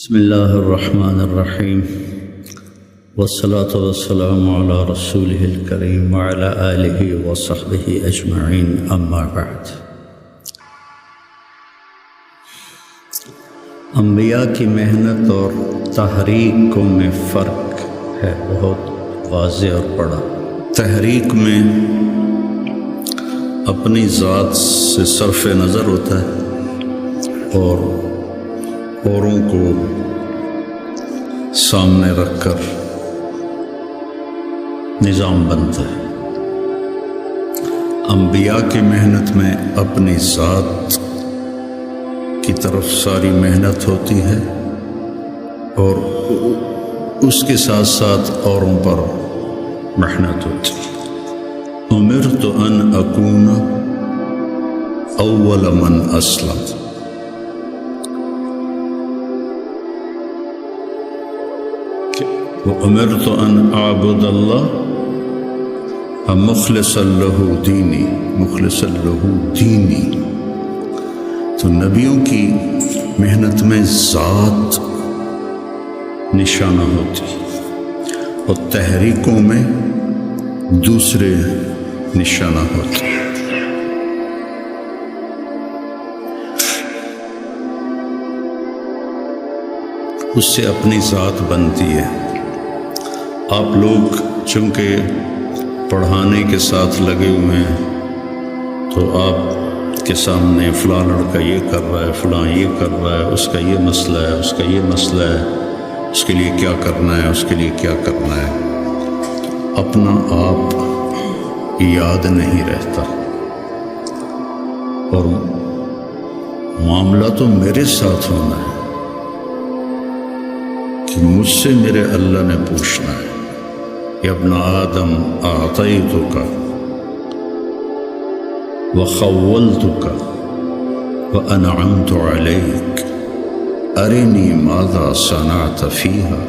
بسم اللہ الرحمن الرحیم والصلاة والسلام علی رسولہ الکریم وعلی آلہ وصحبہ اجمعین اما بعد۔ انبیاء کی محنت اور تحریک میں فرق ہے، بہت واضح اور بڑا۔ تحریک میں اپنی ذات سے صرف نظر ہوتا ہے اور اوروں کو سامنے رکھ کر نظام بنتا ہے۔ انبیاء کی محنت میں اپنی ذات کی طرف ساری محنت ہوتی ہے اور اس کے ساتھ ساتھ اوروں پر محنت ہوتی ہے۔ امرت ان اکون اول من اسلم، وَأُمِرْتُ أَنْ أَعْبُدَ اللَّهَ مُخْلِصًا لَهُ دِينِي، مخلصا لَهُ دِينِي۔ تو نبیوں کی محنت میں ذات نشانہ ہوتی ہے اور تحریکوں میں دوسرے نشانہ ہوتے ہیں۔ اس سے اپنی ذات بنتی ہے۔ آپ لوگ چونکہ پڑھانے کے ساتھ لگے ہوئے ہیں تو آپ کے سامنے فلاں لڑکا یہ کر رہا ہے، فلاں یہ کر رہا ہے، اس کا یہ مسئلہ ہے، اس کا یہ مسئلہ ہے، اس کے لیے کیا کرنا ہے، اس کے لیے کیا کرنا ہے، اپنا آپ یاد نہیں رہتا اور معاملہ تو میرے ساتھ ہونا ہے کہ مجھ سے میرے اللہ نے پوچھنا ہے، یا ابن آدم اعطیتک وخولتک وانعمت علیک ارنی ماذا صنعت فیہا۔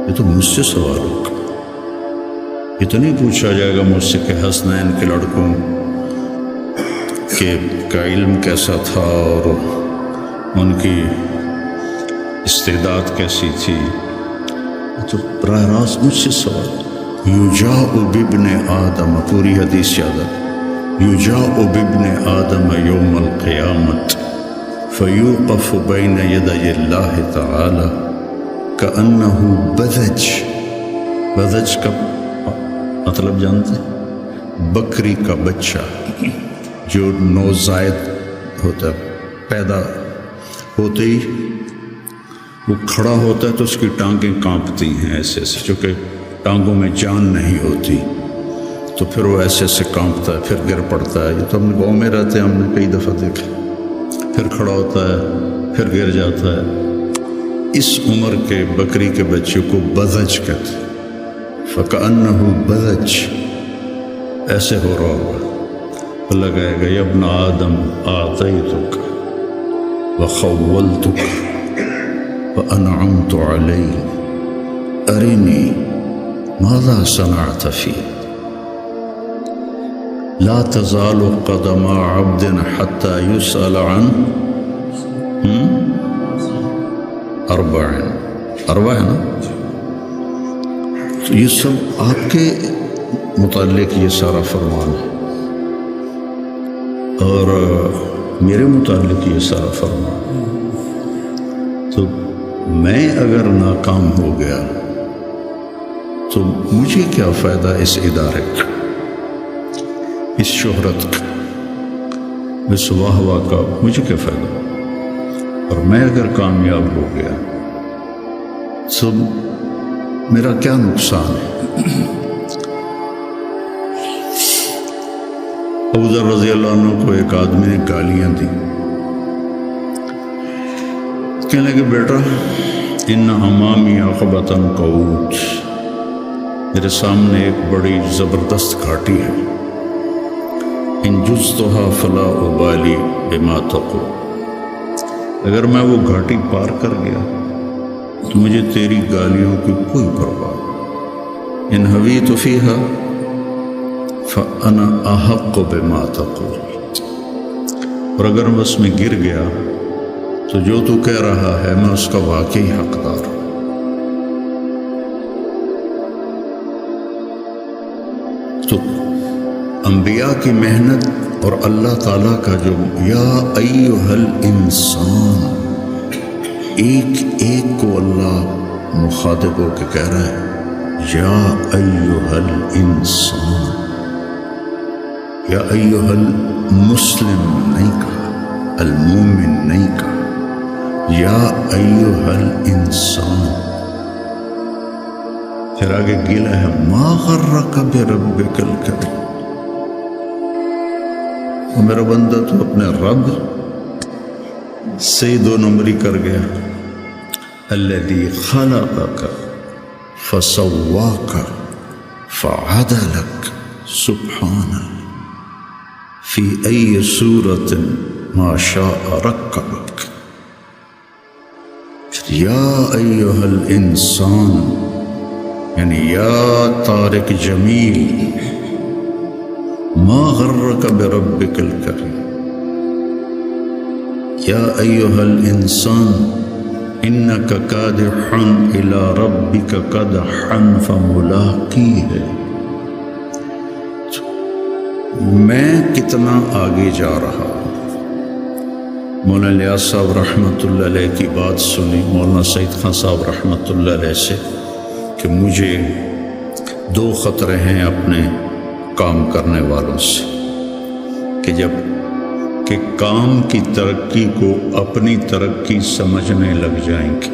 یہ تو مجھ سے سوال ہوگا، یہ تو نہیں پوچھا جائے گا مجھ سے کہ حسنین کے لڑکوں کا علم کیسا تھا اور ان کی استعداد کیسی تھی۔ تو براہ راست مجھ سے سوال۔ یجاء بابن آدم، پوری حدیث یاد ہے، یجاء بابن آدم یوم القیامت فیوقف بین یدی اللہ تعالی کأنہ بذج۔ بذج کا مطلب جانتے ہیں؟ بکری کا بچہ جو نوزائید ہوتا ہے، پیدا ہوتے ہی وہ کھڑا ہوتا ہے تو اس کی ٹانگیں کانپتی ہیں ایسے ایسے، چونکہ ٹانگوں میں جان نہیں ہوتی تو پھر وہ ایسے ایسے کانپتا ہے، پھر گر پڑتا ہے۔ یہ تو ہم گاؤں میں رہتے ہیں، ہم نے کئی دفعہ دیکھا۔ پھر کھڑا ہوتا ہے، پھر گر جاتا ہے۔ اس عمر کے بکری کے بچے کو بذج کہتے ہیں۔ فکأنہ بذج، ایسے ہو رہا ہوگا، اللہ کہے گا یا ابن آدم اعطیتک وخولتک وانعمت علیک ارنی ماذا صنعت فیہ۔ لا تزال قدم عبد حتى يسأل عن اربع ہے نا۔ تو یہ سب آپ کے متعلق یہ سارا فرمان ہے اور میرے متعلق یہ سارا فرمان ہے۔ تو میں اگر ناکام ہو گیا تو مجھے کیا فائدہ اس ادارے کا، اس شہرت کا، اس واہ واہ کا، مجھے کیا فائدہ؟ اور میں اگر کامیاب ہو گیا تو میرا کیا نقصان ہے؟ ابو ذر رضی اللہ عنہ کو ایک آدمی نے گالیاں دی، کہنے لگے بیٹا ان امامی عقبۃ قعود، میرے سامنے ایک بڑی زبردست گھاٹی ہے، ان جزتها فلا ابالی بما تقول، اگر میں وہ گھاٹی پار کر گیا تو مجھے تیری گالیوں کی کوئی پرواہ، ان حویت فیہا فانا احق بما تقول، اور اگر میں اس میں گر گیا تو جو تو کہہ رہا ہے میں اس کا واقعی حقدار ہوں۔ تو انبیاء کی محنت اور اللہ تعالیٰ کا جو یا ایھا الانسان، ایک ایک کو اللہ مخاطب ہو کے کہہ رہا ہے یا ایھا الانسان، یا ایھا المسلم نہیں کہا، المومن نہیں کہا، یا ایھا الانسان۔ پھر آگے گیلا ہے ما غرک بربک الکریم، اور میرا بندہ تو اپنے رب سے دو نمبری کر گیا، الذی خلقک فسواک فعدلک سبحانہ فی ای صورت ما شاء رکبک۔ یا ایھا الانسان یعنی یا طارق جمیل، ما غرک بربک الکریم، یا ایھا الانسان انک کادح الی ربک کدحا فملاقیہ۔ میں کتنا آگے جا رہا ہوں۔ مولانا الیاس صاحب رحمۃ اللہ علیہ کی بات سنی مولانا سعید خان صاحب رحمۃ اللہ علیہ سے کہ مجھے دو خطرے ہیں اپنے کام کرنے والوں سے، کہ جب کہ کام کی ترقی کو اپنی ترقی سمجھنے لگ جائیں گے،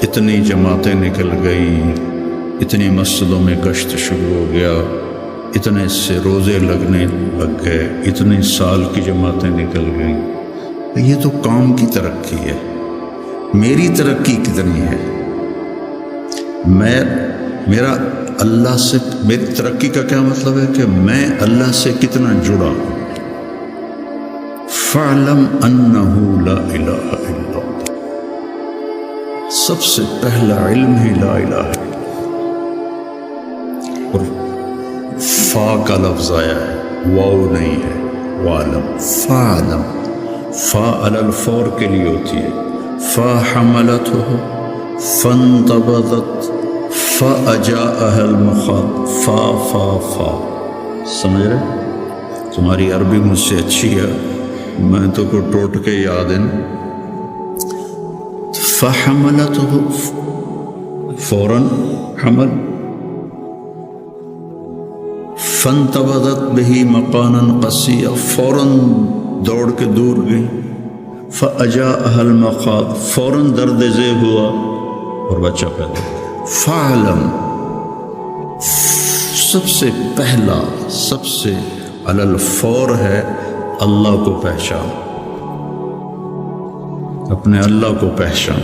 اتنی جماعتیں نکل گئیں، اتنی مسجدوں میں گشت شروع ہو گیا، اتنے سے روزے لگنے لگ گئے، اتنے سال کی جماعتیں نکل گئیں، یہ تو کام کی ترقی ہے، میری ترقی کتنی ہے؟ میرا اللہ سے، میری ترقی کا کیا مطلب ہے کہ میں اللہ سے کتنا جڑا ہوں۔ فَاعْلَمْ أَنَّهُ لَا إِلَٰهَ إِلَّا اللَّهُ، سب سے پہلا علم ہی لا الہ الا اللہ، اور فا کا لفظ آیا ہے، واو نہیں ہے، وَاعْلَمْ، فَاعْلَمْ، فا علی الفور کے لیے ہوتی ہے، فا حملتہ فانتبذت فأجاءها المخاط، فا فا فا، سمجھ رہے؟ تمہاری عربی مجھ سے اچھی ہے، میں تو کو ٹوٹ کے یاد ہے۔ فحملتہ فوراً حمل، فانتبذت بہ مکانا قصیا، فوراً دوڑ کے دور گئی، فأجاءها المخاط، فوراً درد ذیل ہوا اور بچہ پیدا ہوا۔ فعلم، سب سے پہلا، سب سے علی الفور ہے اللہ کو پہچان، اپنے اللہ کو پہچان۔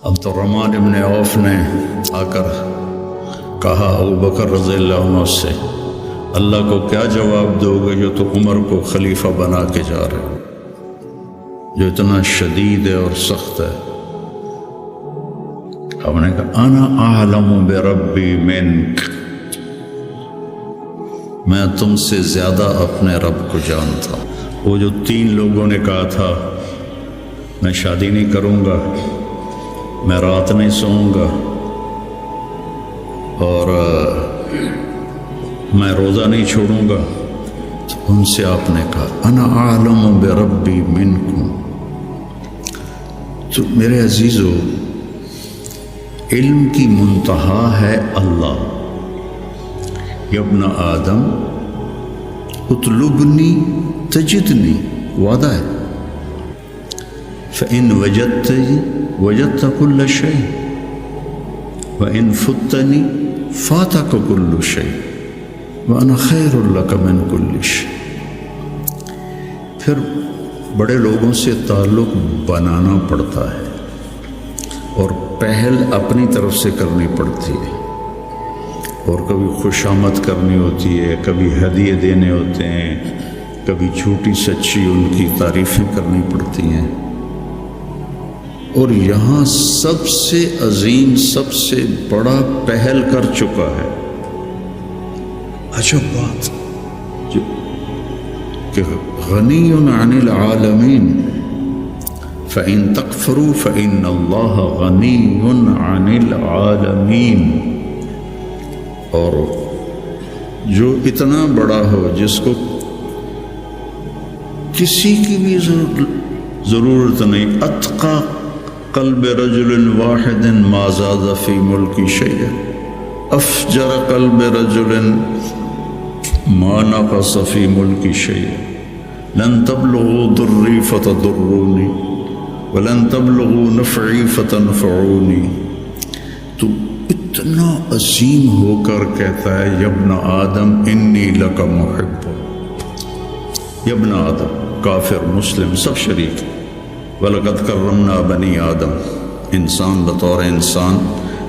عبد الرحمن ابن عوف نے آ کر کہا ابو بکر رضی اللہ عنہ سے، اللہ کو کیا جواب دو گے جو تو عمر کو خلیفہ بنا کے جا رہے، جو اتنا شدید ہے اور سخت ہے؟ ہم نے کہا انا اعلم بربی منک، میں تم سے زیادہ اپنے رب کو جانتا۔ وہ جو 3 لوگوں نے کہا تھا میں شادی نہیں کروں گا، میں رات نہیں سوؤں گا، اور میں روزہ نہیں چھوڑوں گا، تو ان سے آپ نے کہا انا اعلم بربی منکم۔ تو میرے عزیزو، علم کی منتہا ہے اللہ۔ یا ابن آدم اطلبنی تجدنی، وعدہ ہے، فإن وجدتنی وجدت كل شيء وإن فتنی فاتک كل شيء وأنا خیر لک من كل شيء۔ پھر بڑے لوگوں سے تعلق بنانا پڑتا ہے اور پہل اپنی طرف سے کرنی پڑتی ہے، اور کبھی خوشامد کرنی ہوتی ہے، کبھی ہدیے دینے ہوتے ہیں، کبھی جھوٹی سچی ان کی تعریفیں کرنی پڑتی ہیں۔ اور یہاں سب سے عظیم، سب سے بڑا پہل کر چکا ہے، عجب بات کہ غنی عن العالمین فإن تکفروا فإن اللہ غنی عن العالمین، اور جو اتنا بڑا ہو جس کو کسی کی بھی ضرورت نہیں، اتقى قلب رجل واحد ما زاد فی ملکی شیئا، افجر قلب رجل ما نقص فی ملکی شیئا، لن تبلغوا ضری فتضرونی ولن تبلغوا نفعی فتنفعونی۔ تو اتنا عظیم ہو کر کہتا ہے یا ابن آدم انی لک محب، یا ابن آدم، کافر مسلم سب شریک۔ وَلَقَدْ كَرَّمْنَا بَنِي آدم، انسان بطور انسان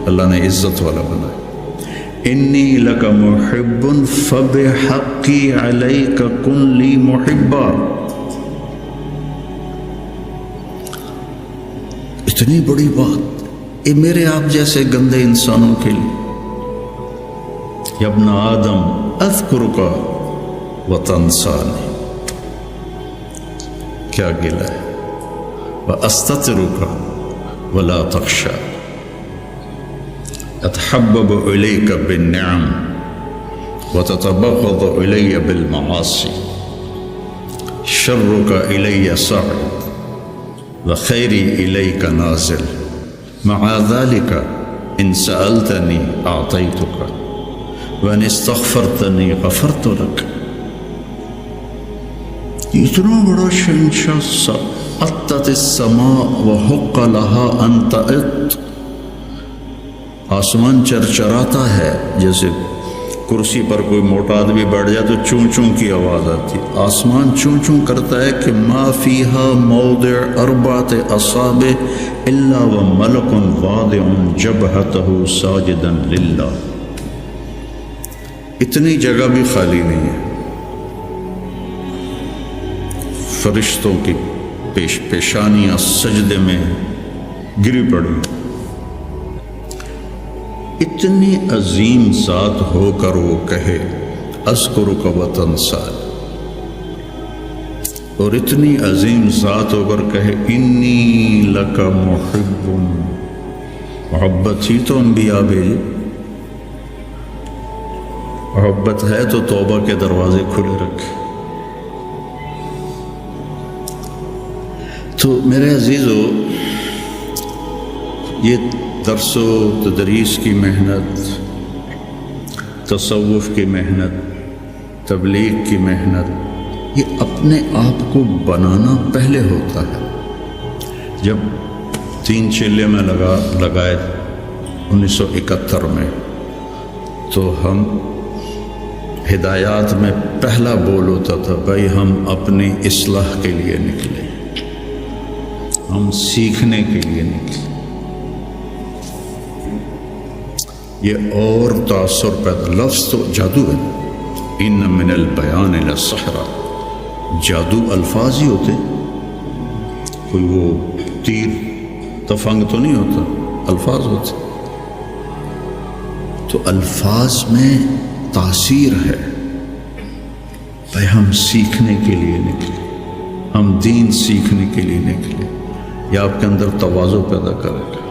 اللہ نے عزت والا بنایا۔ انی لک محب فبحقی علیک کن لی محبا۔ اتنی بڑی بات، یہ میرے آپ جیسے گندے انسانوں کے لیے۔ یا ابن آدم اذکرک وتنسانی، کیا گلہ ہے، وَأَسْتَتِرُكَ وَلَا تَخْشَى، أَتَحَبَّبُ إِلَيْكَ بِالنِّعَمِ وَتَتَبَغَّضُ إِلَيَّ بِالْمَعَاصِي، شَرُّكَ إِلَيَّ صَاعِدٌ وَخَيْرِي إِلَيْكَ نَازِلٌ، مَعَ ذَلِكَ إِن سَأَلْتَنِي أَعْطَيْتُكَ وَإِنِ اسْتَغْفَرْتَنِي غَفَرْتُ لَكَ۔ اتنا بڑا شہنشاہ، اطت السماء وحق لها ان تئت، آسمان چرچراتا ہے، جیسے کرسی پر کوئی موٹا آدمی بیٹھ جائے تو چون چون کی آواز آتی، آسمان چون چون کرتا ہے کہ ما فیہا موضع اربعۃ اصابع الا وملک واضع جبہتہ ساجدا للہ، اتنی جگہ بھی خالی نہیں ہے، فرشتوں کی پیشانیاں سجدے میں گری پڑی۔ اتنی عظیم ذات ہو کر وہ کہے اذکرک وتنسانی، اور اتنی عظیم ذات ہو کر کہے انی لک محب، محبت ہی تو انبیاء بھیجے، محبت ہے تو توبہ کے دروازے کھلے رکھے۔ تو میرے عزیزو، یہ درس و تدریس کی محنت، تصوف کی محنت، تبلیغ کی محنت، یہ اپنے آپ کو بنانا پہلے ہوتا ہے۔ جب 3 چلے میں لگائے 1971 میں، تو ہم ہدایات میں پہلا بول ہوتا تھا بھائی ہم اپنی اصلاح کے لیے نکلے، ہم سیکھنے کے لیے نکلے۔ یہ اور تاثر پیدا، لفظ تو جادو ہے، ان من البیان لسحرا، جادو الفاظ ہی ہوتے، کوئی وہ تیر تفنگ تو نہیں ہوتا، الفاظ ہوتے۔ تو الفاظ میں تاثیر ہے، بھائی ہم سیکھنے کے لیے نکلے، ہم دین سیکھنے کے لیے نکلے، یہ آپ کے اندر تواضع پیدا کرے گا۔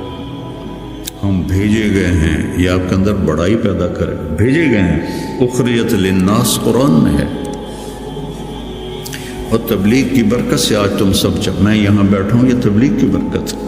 ہم بھیجے گئے ہیں، یہ آپ کے اندر بڑائی پیدا کرے گا، بھیجے گئے ہیں، اخریت للناس قرآن میں ہے۔ اور تبلیغ کی برکت سے آج تم سب، جب میں یہاں بیٹھا ہوں، یہ تبلیغ کی برکت ہے۔